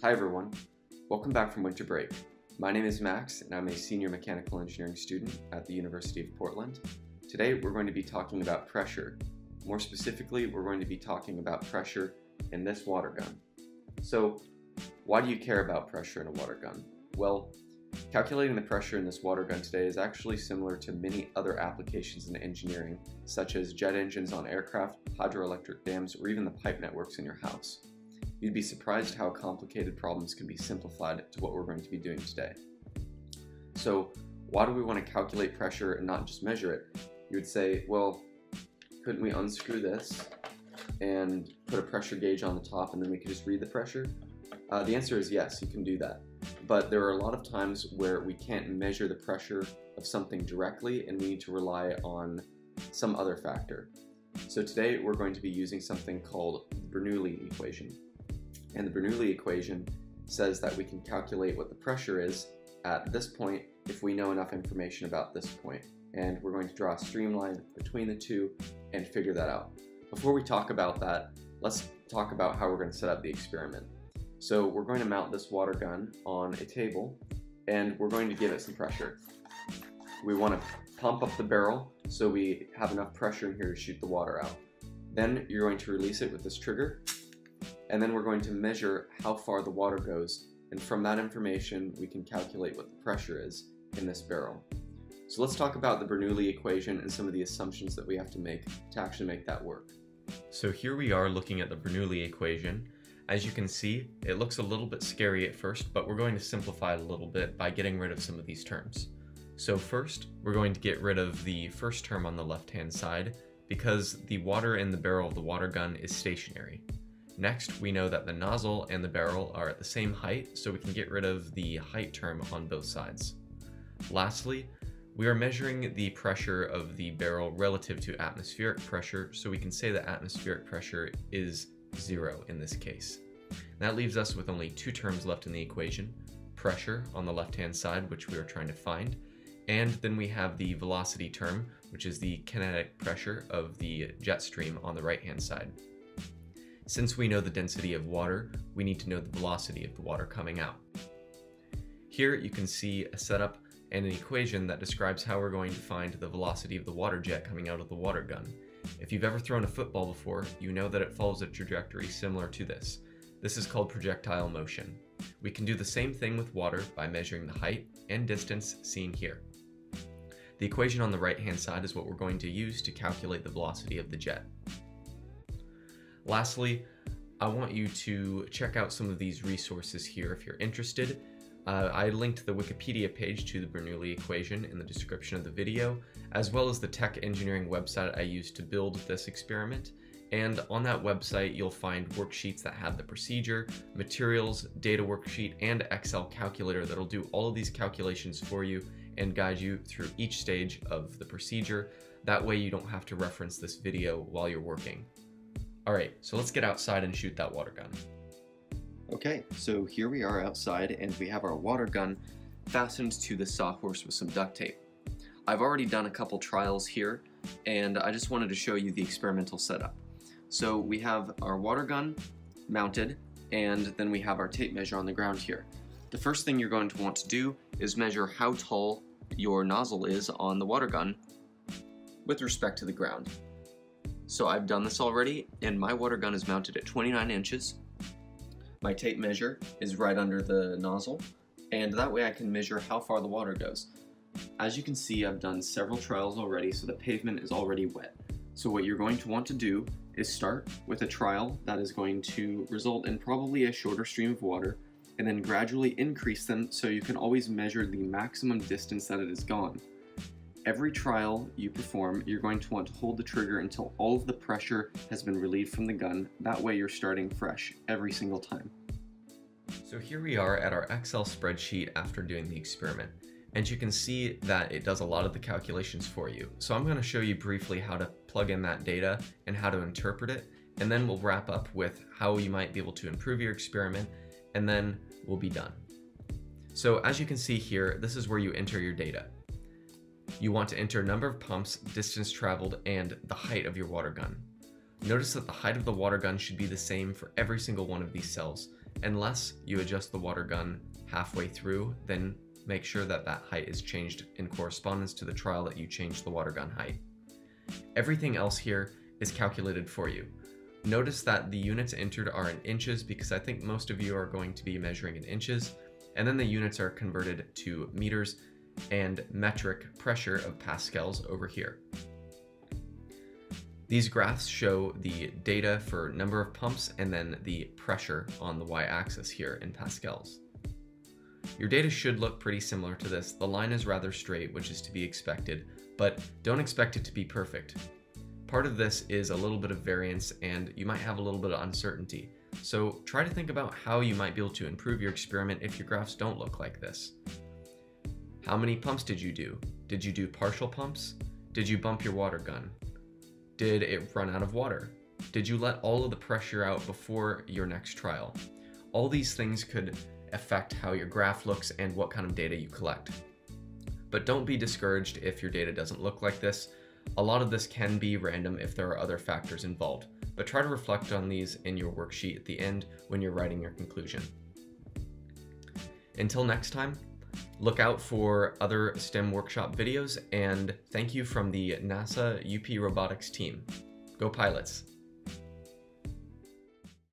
Hi everyone, welcome back from winter break. My name is Max and I'm a senior mechanical engineering student at the University of Portland. Today we're going to be talking about pressure. More specifically, we're going to be talking about pressure in this water gun. So, why do you care about pressure in a water gun? Well, calculating the pressure in this water gun today is actually similar to many other applications in engineering, such as jet engines on aircraft, hydroelectric dams, or even the pipe networks in your house. You'd be surprised how complicated problems can be simplified to what we're going to be doing today. So, why do we want to calculate pressure and not just measure it? You would say, well, couldn't we unscrew this and put a pressure gauge on the top and then we could just read the pressure? The answer is yes, you can do that. But there are a lot of times where we can't measure the pressure of something directly and we need to rely on some other factor. So today we're going to be using something called the Bernoulli equation. And the Bernoulli equation says that we can calculate what the pressure is at this point if we know enough information about this point. And we're going to draw a streamline between the two and figure that out. Before we talk about that, let's talk about how we're going to set up the experiment. So we're going to mount this water gun on a table and we're going to give it some pressure. We want to pump up the barrel so we have enough pressure in here to shoot the water out. Then you're going to release it with this trigger, and then we're going to measure how far the water goes, and from that information we can calculate what the pressure is in this barrel. So let's talk about the Bernoulli equation and some of the assumptions that we have to make to actually make that work. So here we are looking at the Bernoulli equation. As you can see, it looks a little bit scary at first, but we're going to simplify it a little bit by getting rid of some of these terms. So first, we're going to get rid of the first term on the left-hand side because the water in the barrel of the water gun is stationary. Next, we know that the nozzle and the barrel are at the same height, so we can get rid of the height term on both sides. Lastly, we are measuring the pressure of the barrel relative to atmospheric pressure, so we can say that atmospheric pressure is 0 in this case. That leaves us with only two terms left in the equation: pressure on the left-hand side, which we are trying to find, and then we have the velocity term, which is the kinetic pressure of the jet stream on the right-hand side. Since we know the density of water, we need to know the velocity of the water coming out. Here you can see a setup and an equation that describes how we're going to find the velocity of the water jet coming out of the water gun. If you've ever thrown a football before, you know that it follows a trajectory similar to this. This is called projectile motion. We can do the same thing with water by measuring the height and distance seen here. The equation on the right-hand side is what we're going to use to calculate the velocity of the jet. Lastly, I want you to check out some of these resources here if you're interested. I linked the Wikipedia page to the Bernoulli equation in the description of the video, as well as the tech engineering website I used to build this experiment. And on that website, you'll find worksheets that have the procedure, materials, data worksheet, and Excel calculator that'll do all of these calculations for you and guide you through each stage of the procedure. That way you don't have to reference this video while you're working. Alright, so let's get outside and shoot that water gun. Okay, so here we are outside and we have our water gun fastened to the sawhorse with some duct tape. I've already done a couple trials here and I just wanted to show you the experimental setup. So we have our water gun mounted and then we have our tape measure on the ground here. The first thing you're going to want to do is measure how tall your nozzle is on the water gun with respect to the ground. So I've done this already and my water gun is mounted at 29 inches. My tape measure is right under the nozzle and that way I can measure how far the water goes. As you can see, I've done several trials already, so the pavement is already wet. So what you're going to want to do is start with a trial that is going to result in probably a shorter stream of water and then gradually increase them so you can always measure the maximum distance that it has gone. Every trial you perform, you're going to want to hold the trigger until all of the pressure has been relieved from the gun. That way you're starting fresh every single time. So here we are at our Excel spreadsheet after doing the experiment. And you can see that it does a lot of the calculations for you. So I'm going to show you briefly how to plug in that data and how to interpret it, and then we'll wrap up with how you might be able to improve your experiment, and then we'll be done. So as you can see here, this is where you enter your data. You want to enter number of pumps, distance traveled, and the height of your water gun. Notice that the height of the water gun should be the same for every single one of these cells, Unless you adjust the water gun halfway through, then make sure that that height is changed in correspondence to the trial that you changed the water gun height. Everything else here is calculated for you. Notice that the units entered are in inches because I think most of you are going to be measuring in inches, and then the units are converted to meters and metric pressure of pascals over here. These graphs show the data for number of pumps and then the pressure on the y-axis here in pascals. Your data should look pretty similar to this. The line is rather straight, which is to be expected, but don't expect it to be perfect. Part of this is a little bit of variance and you might have a little bit of uncertainty. So try to think about how you might be able to improve your experiment if your graphs don't look like this. How many pumps did you do? Did you do partial pumps? Did you bump your water gun? Did it run out of water? Did you let all of the pressure out before your next trial? All these things could affect how your graph looks and what kind of data you collect. But don't be discouraged if your data doesn't look like this. A lot of this can be random if there are other factors involved, but try to reflect on these in your worksheet at the end when you're writing your conclusion. Until next time, look out for other STEM workshop videos, and thank you from the NASA UP Robotics team. Go pilots!